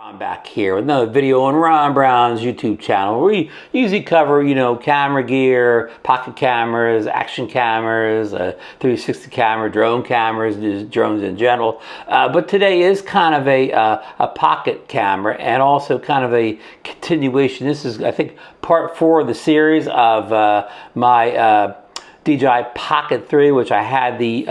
I'm back here with another video on Ron Brown's YouTube channel where we usually cover, camera gear, pocket cameras, action cameras, 360 camera, drone cameras, just drones in general. But today is kind of a pocket camera and also kind of a continuation. This is, I think, part 4 of the series of my DJI Pocket 3, which I had the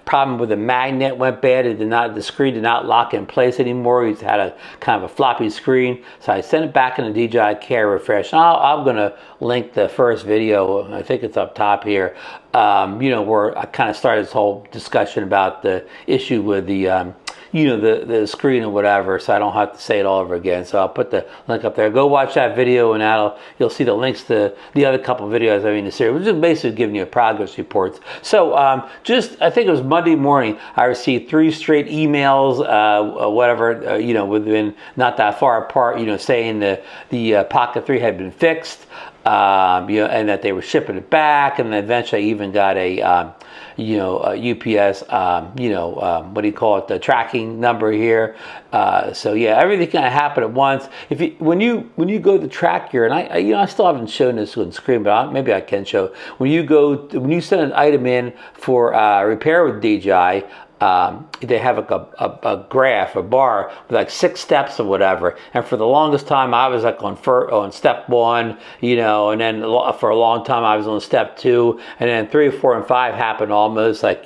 problem with the magnet went bad. The screen did not lock in place anymore. It had a kind of a floppy screen. So I sent it back in the DJI Care Refresh. And I'm going to link the first video. I think it's up top here. Where I kind of started this whole discussion about the issue with the the screen or whatever, so I don't have to say it all over again. So I'll put the link up there. Go watch that video, and you'll see the links to the other couple of videos I mean the series, which is basically giving you a progress reports. So I think it was Monday morning, I received 3 straight emails, within not that far apart, saying the Pocket 3 had been fixed. And that they were shipping it back, and then eventually I even got a UPS, the tracking number here. So yeah, everything kind of happened at once. When you go to track here, and I still haven't shown this on screen, but maybe I can show. When you send an item in for repair with DJI. They have like a graph, a bar with like 6 steps or whatever. And for the longest time, I was like on step 1, and then for a long time I was on step 2, and then 3, 4, and 5 happened almost like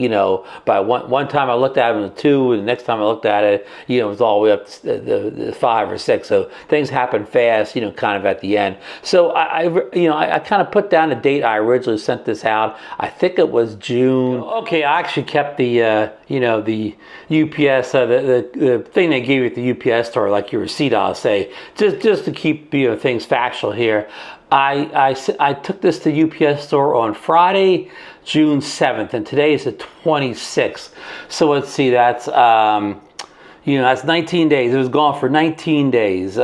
by one time I looked at it on 2, and the next time I looked at it, it was all the way up to the 5 or 6. So things happened fast, kind of at the end. So I kind of put down the date I originally sent this out. I think it was June. Okay, I actually kept the the UPS, the thing they gave you at the UPS store, like your receipt, I'll say, just to keep things factual here. I took this to UPS store on Friday, June 7th, and today is the 26th. So let's see, that's that's 19 days. It was gone for 19 days.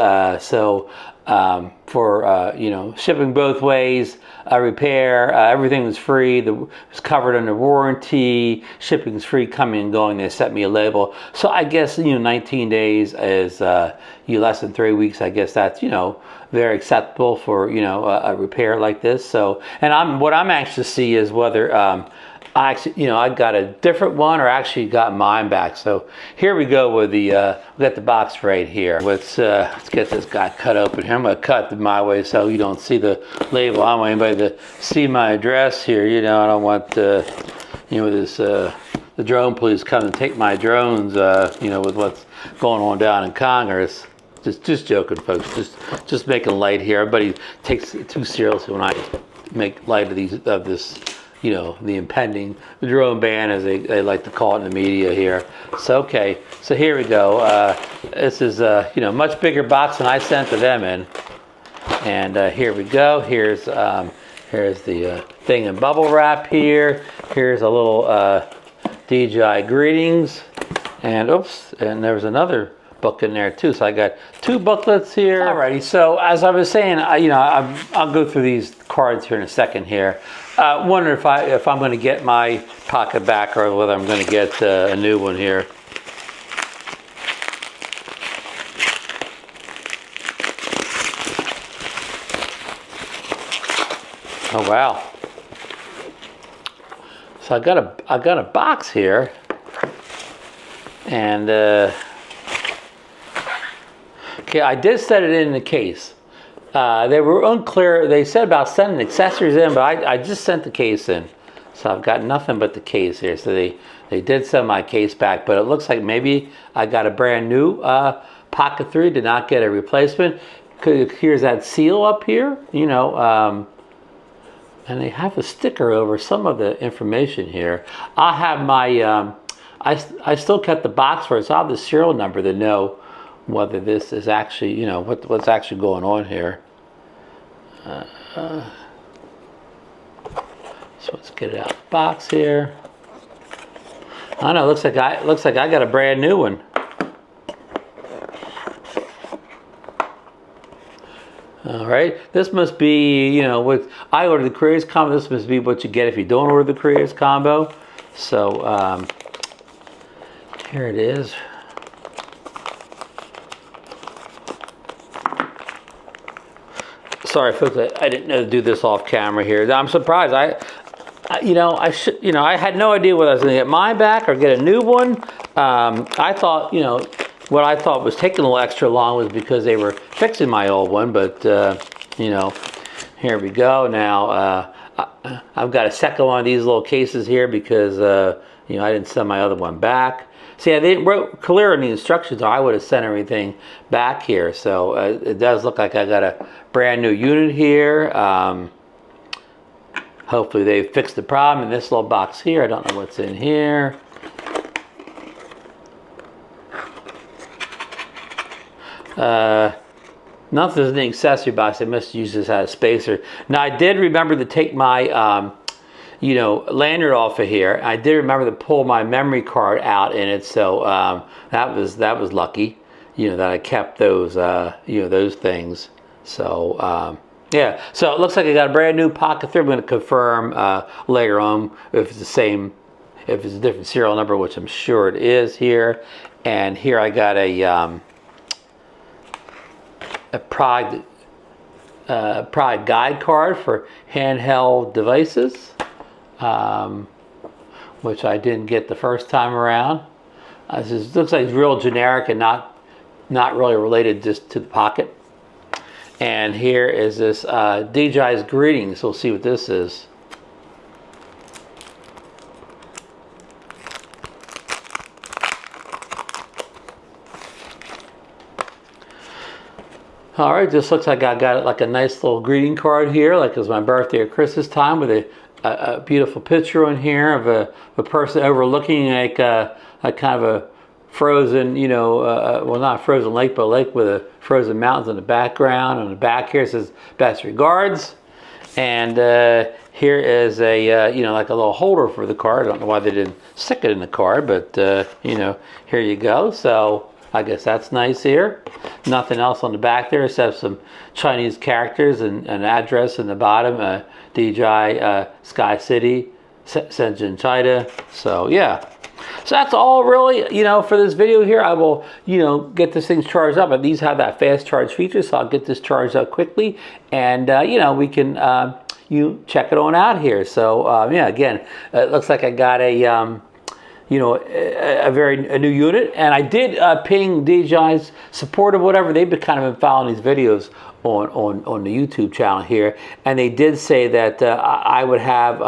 For shipping both ways, repair, everything was free. It was covered under warranty. Shipping is free, coming and going. They sent me a label. So I guess 19 days is less than 3 weeks. I guess that's very acceptable for a repair like this. So, and what I'm anxious to see is whether I actually, I got a different one or actually got mine back. So here we go with we got the box right here. Let's get this guy cut open here. I'm going to cut it my way so you don't see the label. I don't want anybody to see my address here. I don't want, the drone police come and take my drones, with what's going on down in Congress. Just joking, folks. Just making light here. Everybody takes it too seriously when I make light of this. The impending drone ban, as they like to call it in the media here. So, okay, so here we go. This is, much bigger box than I sent to them in. And here we go. Here's the thing in bubble wrap here. Here's a little DJI greetings. And, oops, and there's another book in there too. So I got 2 booklets here. Alrighty, so as I was saying, I'll go through these cards here in a second here. Wonder if I'm going to get my Pocket back or whether I'm going to get a new one here. Oh wow! So I got a box here, and okay, I did set it in the case. They were unclear. They said about sending accessories in, but I just sent the case in. So I've got nothing but the case here. So they did send my case back, but it looks like maybe I got a brand new Pocket 3, did not get a replacement. Here's that seal up here, and they have a sticker over some of the information here. I have my, I still kept the box for it, so I have the serial number to know whether this is actually, what's actually going on here. So let's get it out of the box here. I know, looks like I got a brand new one. All right, this must be, what I ordered the Creators Combo. This must be what you get if you don't order the Creators Combo. So here it is. Sorry, folks, I didn't know to do this off camera here. I'm surprised. I had no idea whether I was going to get mine back or get a new one. I thought, what I thought was taking a little extra long was because they were fixing my old one. But, here we go. Now, I've got a second one of these little cases here because, I didn't send my other one back. See, I didn't wrote clear in the instructions, or I would have sent everything back here. So it does look like I got a brand new unit here. Hopefully they fixed the problem in this little box here. I don't know what's in here. Nothing's in the accessory box. I must use this as a spacer. Now I did remember to take my lanyard off of here. I did remember to pull my memory card out in it, so that was lucky, that I kept those those things. So yeah, so it looks like I got a brand new Pocket 3. I'm going to confirm later on if it's the same, if it's a different serial number, which I'm sure it is here. And here I got a Pride guide card for handheld devices. Which I didn't get the first time around. This looks like it's real generic and not really related just to the Pocket. And here is this DJI's greetings. We'll see what this is. All right, this looks like I got like a nice little greeting card here, like it was my birthday or Christmas time, with a beautiful picture on here of a person overlooking like a kind of a frozen, well, not a frozen lake, but a lake with a frozen mountains in the background. On the back here it says best regards. And here is a, like a little holder for the card. I don't know why they didn't stick it in the card, but, here you go. So I guess that's nice here. Nothing else on the back there except some Chinese characters and an address in the bottom. DJI Sky City, Shenzhen, China. So yeah. So that's all really, for this video here. I will, get this thing charged up. And these have that fast charge feature, so I'll get this charged up quickly. And, we can, check it on out here. So, yeah, again, it looks like I got a, a new unit. And I did ping DJI's support or whatever. They've been kind of been following these videos on the YouTube channel here. And they did say that I would have,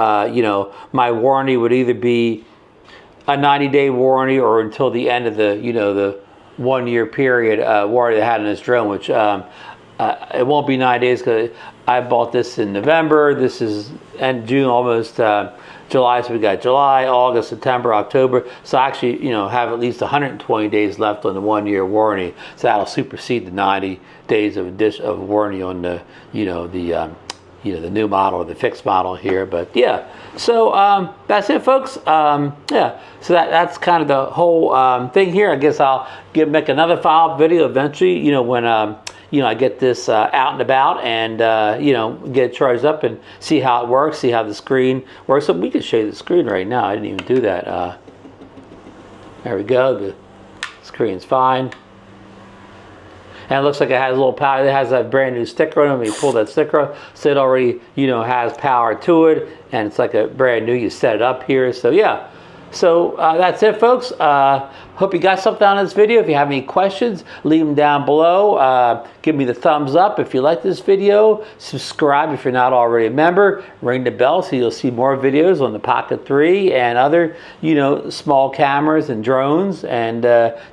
my warranty would either be a 90-day warranty or until the end of the, the 1 year period warranty they had on this drone, which it won't be 9 days because I bought this in November. This is end June, almost July. So we got July, August, September, October. So I actually, have at least 120 days left on the 1 year warranty. So that'll supersede the 90 days of warranty on the, the new model or the fixed model here. But yeah, so that's it, folks. Yeah, so that's kind of the whole thing here. I guess I'll make another follow-up video eventually, when I get this out and about and get it charged up and see how it works, see how the screen works. So we can show you the screen right now. I didn't even do that. There we go. The screen's fine. And it looks like it has a little power. It has a brand new sticker on it. When you pull that sticker, so it already, has power to it. And it's like a brand new, you set it up here. So yeah. So that's it, folks. Hope you got something out of this video. If you have any questions, leave them down below. Give me the thumbs up if you like this video. Subscribe if you're not already a member. Ring the bell so you'll see more videos on the Pocket 3 and other, small cameras and drones and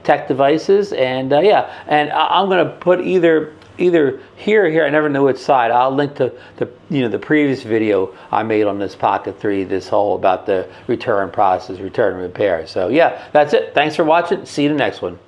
tech devices. And yeah, and I'm going to put either here, I never know which side. I'll link to the previous video I made on this Pocket 3, this whole about the return process, return and repair. So yeah, that's it. Thanks for watching. See you in the next one.